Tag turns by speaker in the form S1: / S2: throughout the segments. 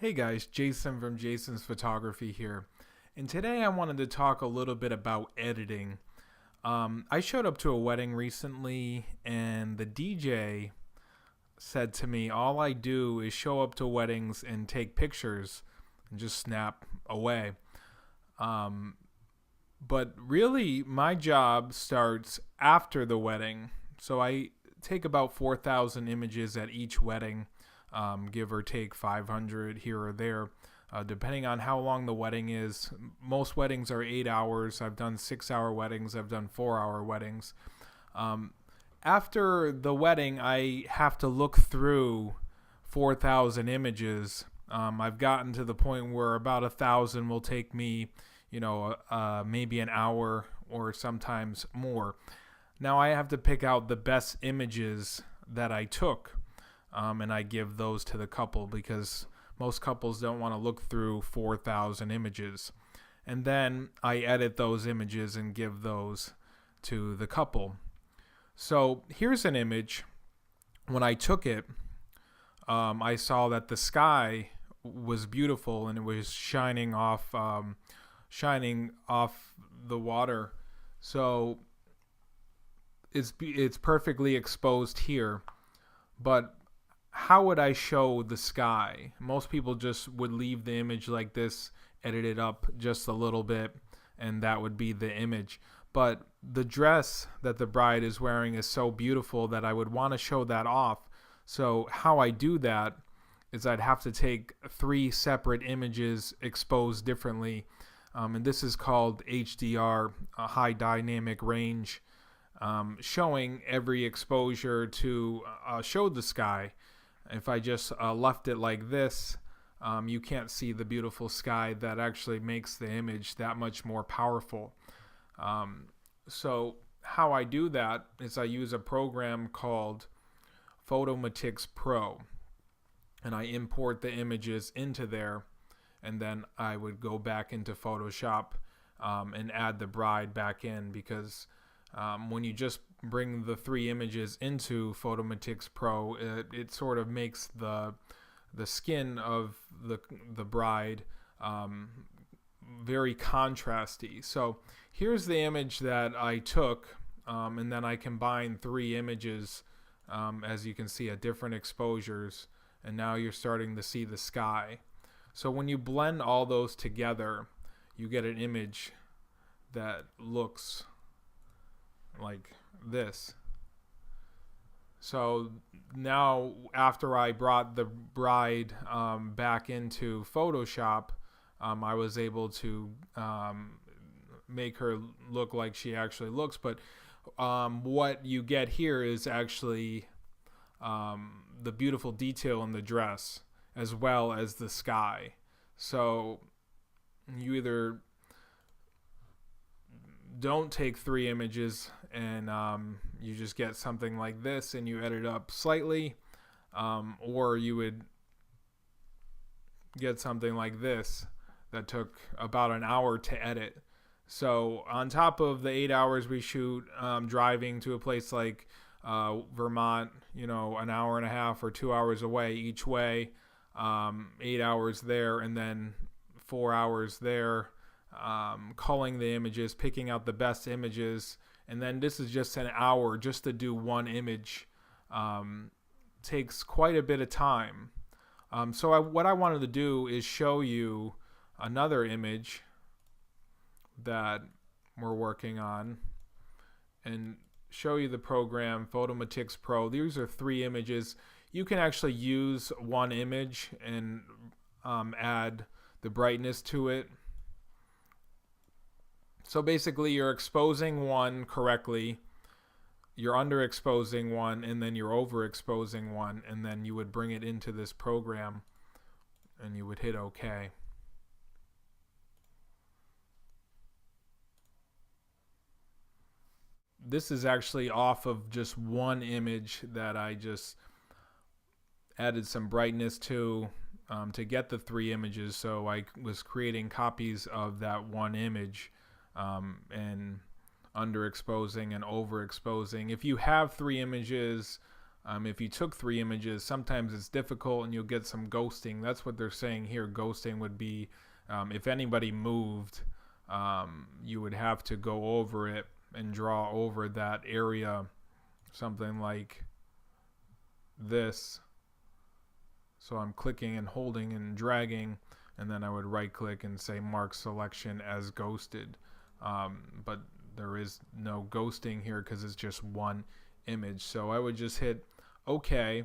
S1: Hey guys, Jason from Jason's Photography here. And today I wanted to talk a little bit about editing. I showed up to a wedding recently, and the DJ said to me, all I do is show up to weddings and take pictures and just snap away. Um, but really, my job starts after the wedding. So I take about 4,000 images at each wedding, give or take 500 here or there, depending on how long the wedding is. Most weddings are 8 hours. I've done 6 hour weddings, I've done 4 hour weddings. Um, After the wedding, I have to look through 4,000 images. I've gotten to the point where about 1,000 will take me, maybe an hour or sometimes more. Now I have to pick out the best images that I took, and I give those to the couple because most couples don't want to look through 4,000 images. And then I edit those images and give those to the couple. So here's an image. When I took it, I saw that the sky was beautiful and it was shining off the water. So it's perfectly exposed here. But how would I show the sky? Most people just would leave the image like this, edit it up just a little bit, and that would be the image. But the dress that the bride is wearing is so beautiful that I would want to show that off. So how I do that is I'd have to take 3 separate images exposed differently. And this is called HDR, high dynamic range, showing every exposure to show the sky. If I just left it like this, you can't see the beautiful sky. That actually makes the image that much more powerful. So how I do that is I use a program called Photomatix Pro, and I import the images into there, and then I would go back into Photoshop and add the bride back in, because when you just bring the 3 images into Photomatix Pro, it sort of makes the skin of the bride very contrasty. So here's the image that I took, and then I combined 3 images, as you can see, at different exposures, and now you're starting to see the sky. So when you blend all those together, you get an image that looks like this. So now, after I brought the bride back into Photoshop, I was able to make her look like she actually looks. But what you get here is actually the beautiful detail in the dress as well as the sky. So you either don't take 3 images and you just get something like this and you edit up slightly, or you would get something like this that took about an hour to edit. So on top of the 8 hours we shoot driving to a place like Vermont, an hour and a half or 2 hours away each way, 8 hours there, and then 4 hours there, culling the images, picking out the best images, and then this is just an hour just to do one image. Takes quite a bit of time. What I wanted to do is show you another image that we're working on and show you the program Photomatix Pro. These are 3 images. You can actually use one image and add the brightness to it. So basically you're exposing one correctly, you're underexposing one, and then you're overexposing one, and then you would bring it into this program and you would hit OK. This is actually off of just one image that I just added some brightness to get the 3 images. So I was creating copies of that one image, and underexposing and overexposing. If you have 3 images, If you took 3 images, sometimes it's difficult and you'll get some ghosting. That's what they're saying here. Ghosting would be if anybody moved, you would have to go over it and draw over that area, something like this. So I'm clicking and holding and dragging, and then I would right click and say mark selection as ghosted. But there is no ghosting here because it's just one image. So I would just hit OK.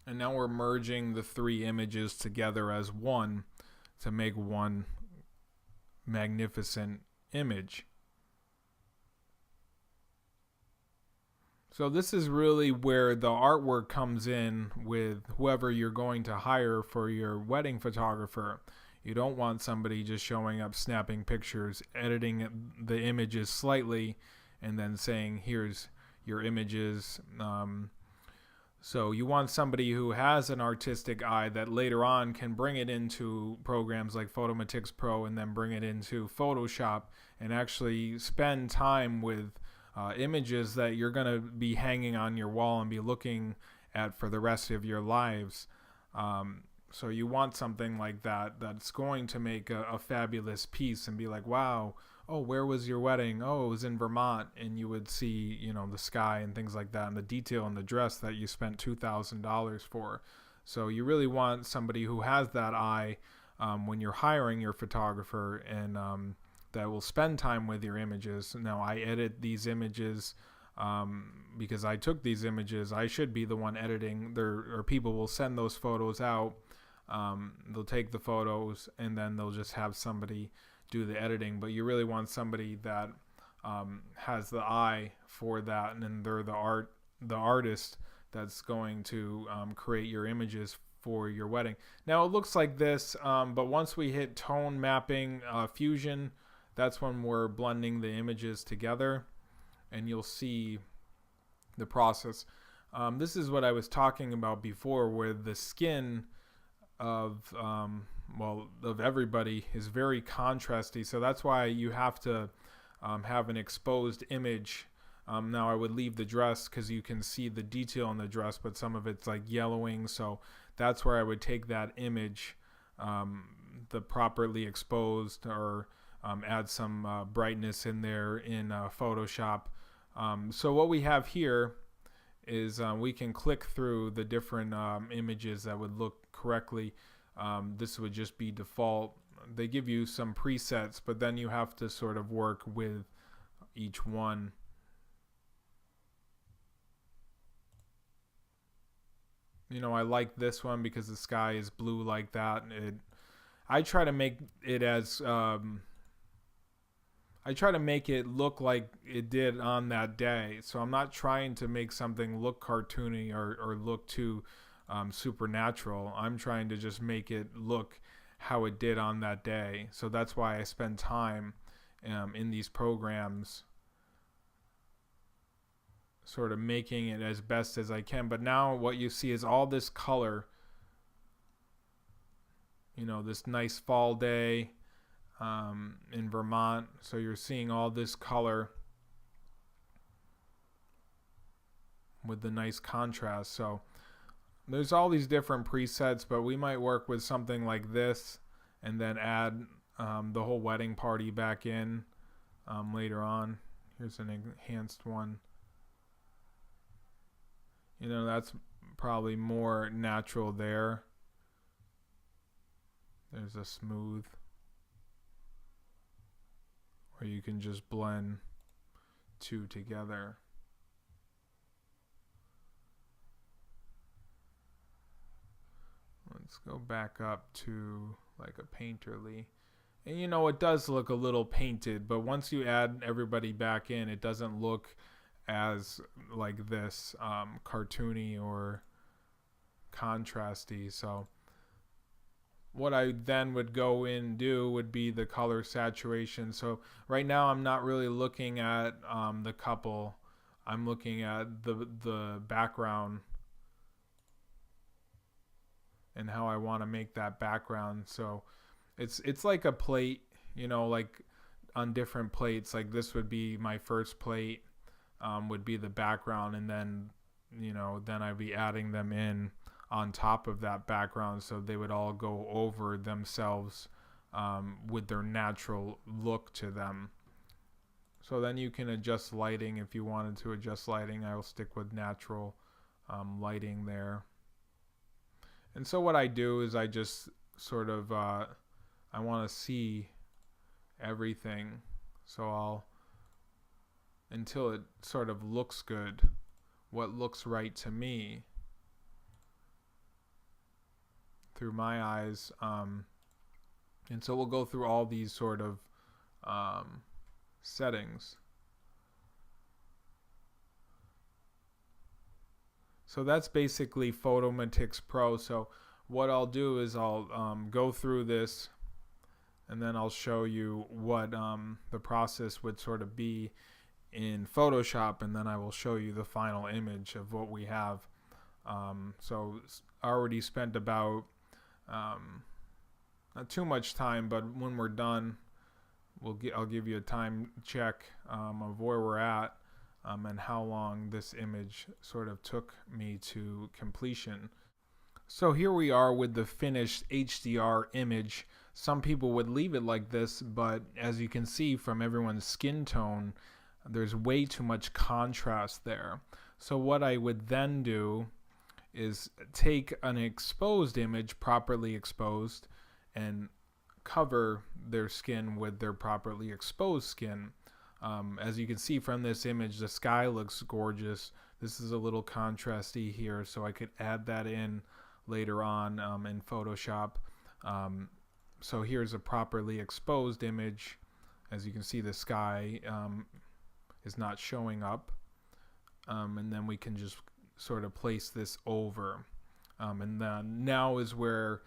S1: And now we're merging the 3 images together as one to make one magnificent image. So this is really where the artwork comes in with whoever you're going to hire for your wedding photographer. You don't want somebody just showing up, snapping pictures, editing the images slightly, and then saying, here's your images. So you want somebody who has an artistic eye that later on can bring it into programs like Photomatix Pro and then bring it into Photoshop and actually spend time with images that you're going to be hanging on your wall and be looking at for the rest of your lives. So you want something like that that's going to make a fabulous piece and be like, wow, oh, where was your wedding? Oh, it was in Vermont. And you would see, you know, the sky and things like that and the detail in the dress that you spent $2,000 for. So you really want somebody who has that eye when you're hiring your photographer and that will spend time with your images. Now, I edit these images because I took these images. I should be the one editing. Or people will send those photos out. They'll take the photos and then they'll just have somebody do the editing. But you really want somebody that has the eye for that, and then they're the artist that's going to create your images for your wedding. Now it looks like this, but once we hit tone mapping fusion, that's when we're blending the images together, and you'll see the process. This is what I was talking about before, where the skin of everybody is very contrasty. So that's why you have to have an exposed image. Now I would leave the dress because you can see the detail in the dress, but some of it's like yellowing. So that's where I would take that image, the properly exposed, or add some brightness in there in Photoshop. So what we have here is we can click through the different images that would look correctly. This would just be default. They give you some presets, but then you have to sort of work with each one. You know, I like this one because the sky is blue like that. I try to make it as I try to make it look like it did on that day. So I'm not trying to make something look cartoony or look too supernatural. I'm trying to just make it look how it did on that day. So that's why I spend time in these programs sort of making it as best as I can. But now what you see is all this color, you know, this nice fall day in Vermont. So you're seeing all this color with the nice contrast. So there's all these different presets, but we might work with something like this and then add the whole wedding party back in later on. Here's an enhanced one. You know, that's probably more natural there. There's a smooth where you can just blend two together. Let's go back up to like a painterly. And you know, it does look a little painted, but once you add everybody back in, it doesn't look as like this cartoony or contrasty. So what I then would go in and do would be the color saturation. So right now I'm not really looking at the couple. I'm looking at the background. and how I want to make that background. So it's like a plate, like on different plates. Like this would be my first plate, would be the background, and then then I'd be adding them in on top of that background, so they would all go over themselves with their natural look to them. So then you can adjust lighting if you wanted to adjust lighting. I will stick with natural lighting there. And so what I do is I just sort of I want to see everything, so I'll, until it sort of looks good, what looks right to me through my eyes, and so we'll go through all these sort of settings. So that's basically Photomatix Pro. So what I'll do is I'll go through this, and then I'll show you what the process would sort of be in Photoshop, and then I will show you the final image of what we have. So I already spent about not too much time, but when we're done, I'll give you a time check of where we're at and how long this image sort of took me to completion. So here we are with the finished HDR image. Some people would leave it like this, but as you can see from everyone's skin tone, there's way too much contrast there. So what I would then do is take an exposed image, properly exposed, and cover their skin with their properly exposed skin. As you can see from this image, the sky looks gorgeous. This is a little contrasty here, so I could add that in later on in Photoshop. So here's a properly exposed image. As you can see, the sky is not showing up, and then we can just sort of place this over, and then now is where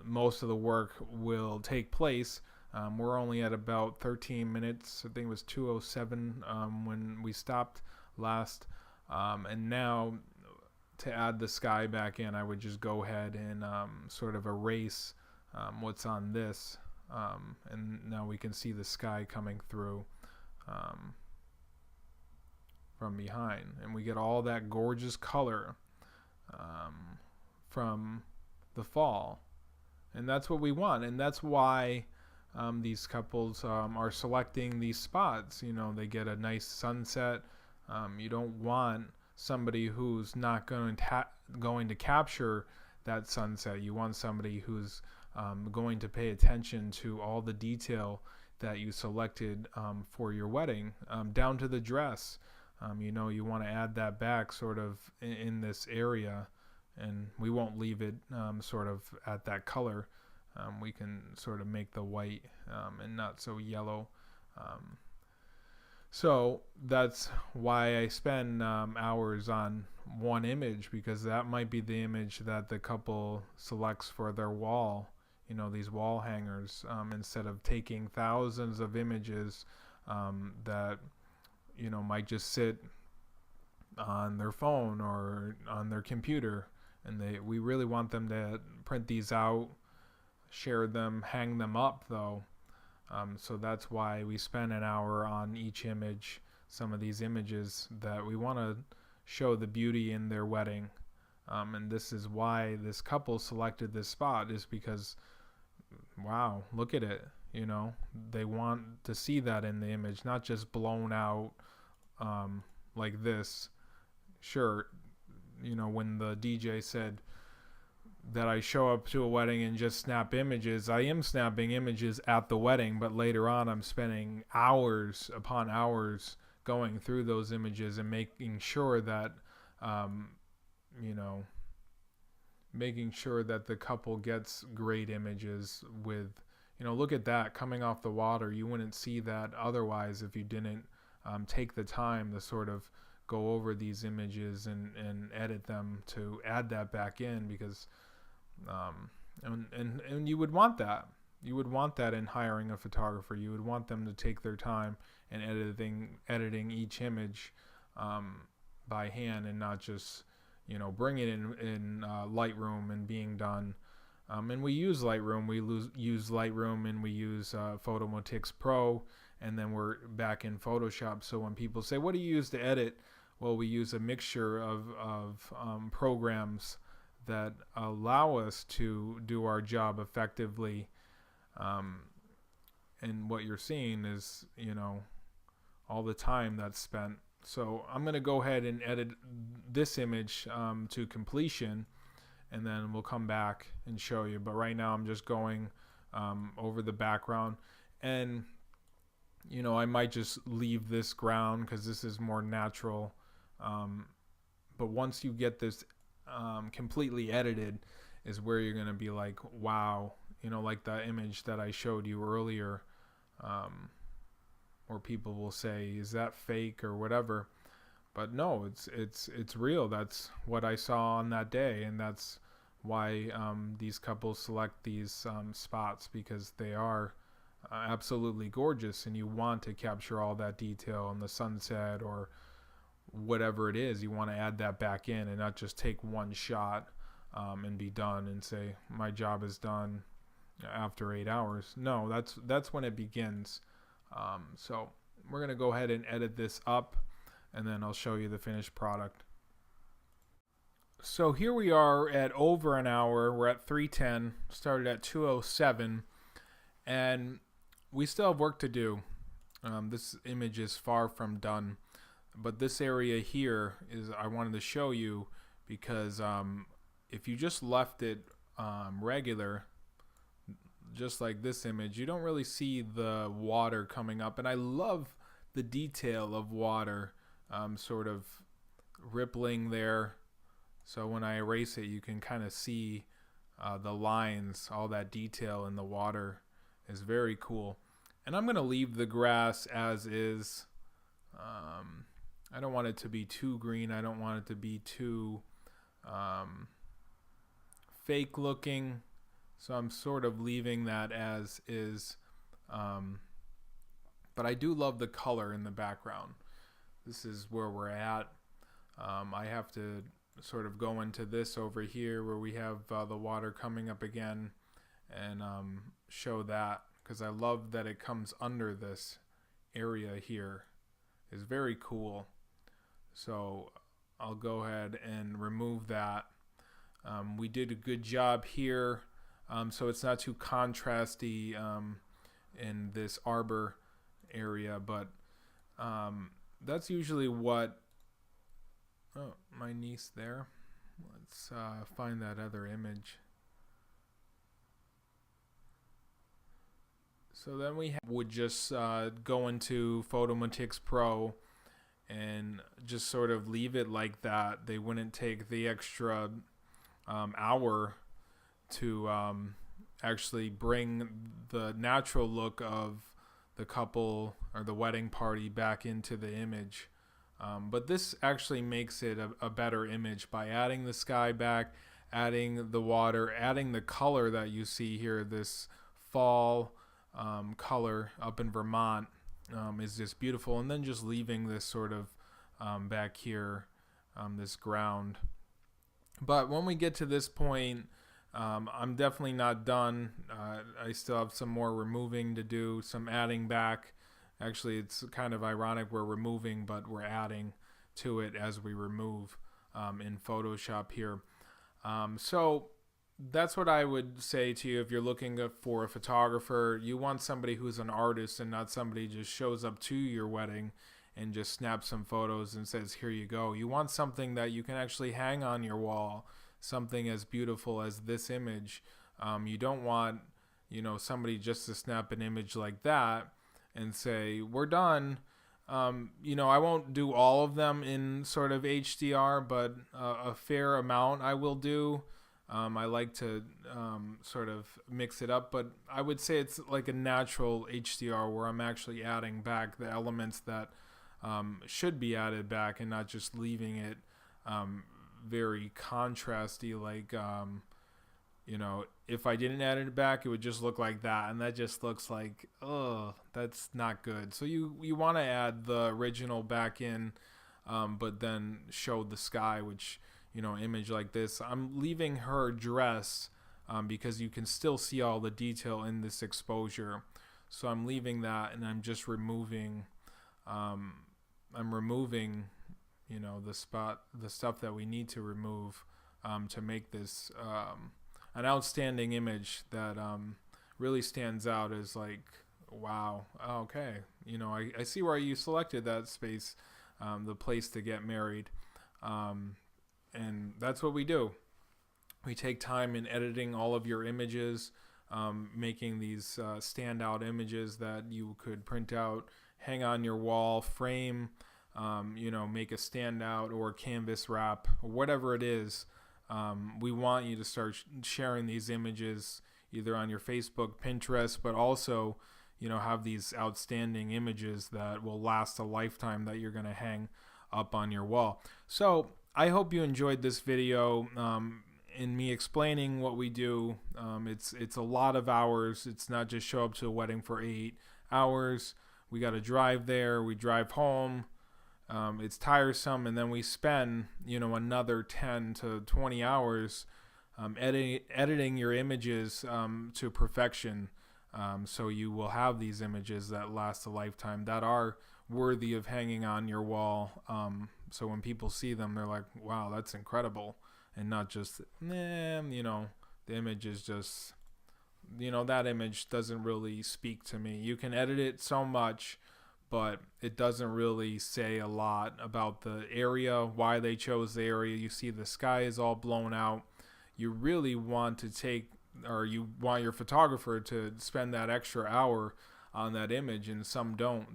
S1: most of the work will take place. We're only at about 13 minutes. I think it was 2:07 when we stopped last, and now to add the sky back in, I would just go ahead and sort of erase what's on this, and now we can see the sky coming through from behind, and we get all that gorgeous color from the fall, and that's what we want, and that's why these couples are selecting these spots. They get a nice sunset. You don't want somebody who's not going to capture that sunset. You want somebody who's going to pay attention to all the detail that you selected for your wedding, down to the dress. You want to add that back sort of in this area, and we won't leave it sort of at that color. We can sort of make the white and not so yellow. So that's why I spend hours on one image, because that might be the image that the couple selects for their wall, these wall hangers, instead of taking thousands of images that might just sit on their phone or on their computer, and we really want them to print these out, share them, hang them up though. So that's why we spend an hour on each image. Some of these images that we want to show the beauty in their wedding, and this is why this couple selected this spot, is because wow, look at it. They want to see that in the image, not just blown out like this. Sure, when the DJ said that I show up to a wedding and just snap images, I am snapping images at the wedding, but later on I'm spending hours upon hours going through those images and making sure that making sure that the couple gets great images with, look at that coming off the water. You wouldn't see that otherwise if you didn't take the time to sort of go over these images and edit them to add that back in, because and you would want that. You would want that in hiring a photographer. You would want them to take their time in editing each image by hand, and not just bring it in Lightroom and being done. And we use Lightroom. Use Lightroom and we use Photomatix Pro, and then we're back in Photoshop. So when people say, "What do you use to edit?" Well, we use a mixture of programs that allow us to do our job effectively. And what you're seeing is, all the time that's spent. So I'm going to go ahead and edit this image to completion, and then we'll come back and show you. But right now I'm just going over the background, and I might just leave this ground because this is more natural. But once you get this completely edited is where you're going to be like, wow, like the image that I showed you earlier, or people will say, is that fake or whatever? But no, it's real. That's what I saw on that day, and that's why these couples select these spots, because they are absolutely gorgeous, and you want to capture all that detail in the sunset or whatever it is. You want to add that back in and not just take one shot and be done and say my job is done after 8 hours. No, that's when it begins. So we're going to go ahead and edit this up, and then I'll show you the finished product. So here we are at over an hour. We're at 3:10, started at 2:07, and we still have work to do. This image is far from done, but this area here is I wanted to show you because if you just left it regular, just like this image, you don't really see the water coming up. And I love the detail of water sort of rippling there. So when I erase it, you can kind of see the lines, all that detail in the water is very cool. And I'm going to leave the grass as is. I don't want it to be too green. I don't want it to be too fake looking. So I'm sort of leaving that as is. But I do love the color in the background. This is where we're at. I have to sort of go into this over here where we have the water coming up again and show that, because I love that it comes under this area here. It's very cool. So I'll go ahead and remove that. We did a good job here. So it's not too contrasty in this arbor area, but that's usually what, oh, my niece there. Let's find that other image. So then we would just go into Photomatix Pro and just sort of leave it like that. They wouldn't take the extra hour to actually bring the natural look of the couple or the wedding party back into the image. But this actually makes it a better image by adding the sky back, adding the water, adding the color that you see here. This fall color up in Vermont is just beautiful. And then just leaving this sort of back here, this ground. But when we get to this point, I'm definitely not done. I still have some more removing to do, some adding back. Actually, it's kind of ironic we're removing, but we're adding to it as we remove in Photoshop here. So that's what I would say to you if you're looking for a photographer. You want somebody who's an artist and not somebody who just shows up to your wedding and just snaps some photos and says, here you go. You want something that you can actually hang on your wall, something as beautiful as this image. You don't want, somebody just to snap an image like that and say, we're done. I won't do all of them in sort of HDR, but a fair amount I will do. I like to sort of mix it up, but I would say it's like a natural HDR where I'm actually adding back the elements that should be added back and not just leaving it very contrasty, like if I didn't add it back, it would just look like that, and that just looks like, oh, that's not good. So you want to add the original back in, but then show the sky, which image like this. I'm leaving her dress because you can still see all the detail in this exposure. So I'm leaving that, and I'm just removing, the stuff that we need to remove to make this an outstanding image that really stands out as like, wow, okay, I see why you selected that space, the place to get married, and that's what we do. We take time in editing all of your images, making these standout images that you could print out, hang on your wall, frame, make a standout or canvas wrap, or whatever it is. We want you to start sharing these images either on your Facebook, Pinterest, but also, have these outstanding images that will last a lifetime that you're going to hang up on your wall. So I hope you enjoyed this video. In me explaining what we do, it's a lot of hours. It's not just show up to a wedding for 8 hours. We got to drive there. We drive home. It's tiresome, and then we spend another 10 to 20 hours editing your images to perfection, so you will have these images that last a lifetime, that are worthy of hanging on your wall. So when people see them, they're like, wow, that's incredible, and not just the image is just that image doesn't really speak to me. You can edit it so much, but it doesn't really say a lot about the area, why they chose the area. You see the sky is all blown out. You really want to you want your photographer to spend that extra hour on that image, and some don't.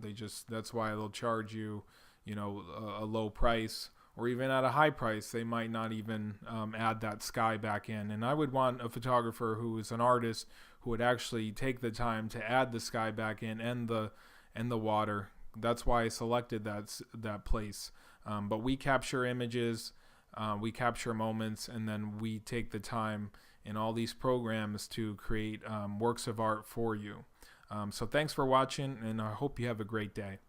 S1: That's why they'll charge you, a low price, or even at a high price, they might not even add that sky back in. And I would want a photographer who is an artist who would actually take the time to add the sky back in and the water. That's why I selected that place. But we capture images, we capture moments, and then we take the time in all these programs to create works of art for you. So thanks for watching, and I hope you have a great day.